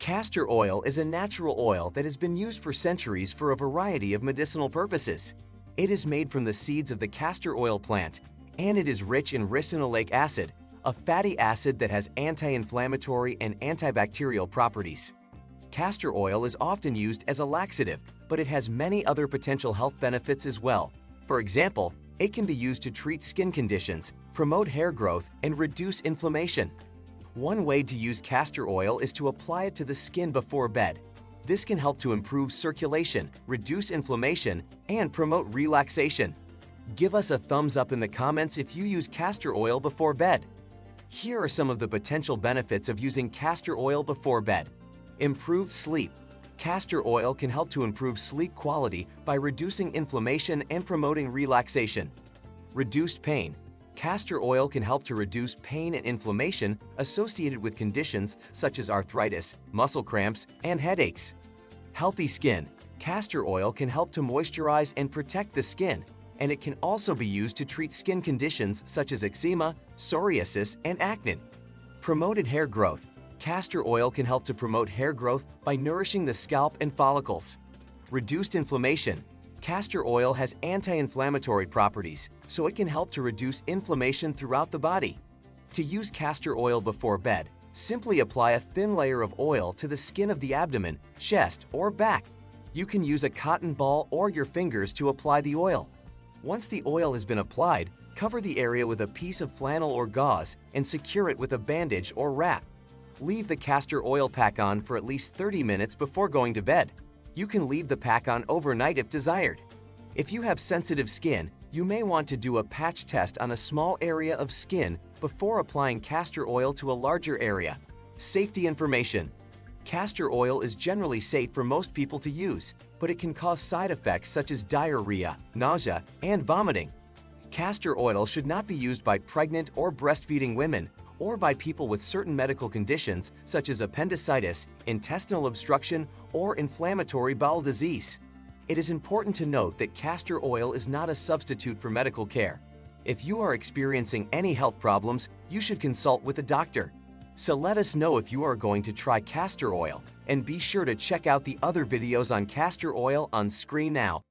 Castor oil is a natural oil that has been used for centuries for a variety of medicinal purposes. It is made from the seeds of the castor oil plant, and it is rich in ricinoleic acid, a fatty acid that has anti-inflammatory and antibacterial properties. Castor oil is often used as a laxative, but it has many other potential health benefits as well. For example, it can be used to treat skin conditions, promote hair growth, and reduce inflammation. One way to use castor oil is to apply it to the skin before bed. This can help to improve circulation, reduce inflammation, and promote relaxation. Give us a thumbs up in the comments if you use castor oil before bed. Here are some of the potential benefits of using castor oil before bed. Improved sleep. Castor oil can help to improve sleep quality by reducing inflammation and promoting relaxation. Reduced pain. Castor oil can help to reduce pain and inflammation associated with conditions such as arthritis, muscle cramps, and headaches. Healthy skin. Castor oil can help to moisturize and protect the skin, and it can also be used to treat skin conditions such as eczema, psoriasis, and acne. Promoted hair growth. Castor oil can help to promote hair growth by nourishing the scalp and follicles. Reduced inflammation. Castor oil has anti-inflammatory properties, so it can help to reduce inflammation throughout the body. To use castor oil before bed, simply apply a thin layer of oil to the skin of the abdomen, chest, or back. You can use a cotton ball or your fingers to apply the oil. Once the oil has been applied, cover the area with a piece of flannel or gauze and secure it with a bandage or wrap. Leave the castor oil pack on for at least 30 minutes before going to bed. You can leave the pack on overnight if desired. If you have sensitive skin, you may want to do a patch test on a small area of skin before applying castor oil to a larger area. Safety information. Castor oil is generally safe for most people to use, but it can cause side effects such as diarrhea, nausea, and vomiting. Castor oil should not be used by pregnant or breastfeeding women or by people with certain medical conditions such as appendicitis, intestinal obstruction, or inflammatory bowel disease. It is important to note that castor oil is not a substitute for medical care. If you are experiencing any health problems, you should consult with a doctor. So let us know if you are going to try castor oil, and be sure to check out the other videos on castor oil on screen now.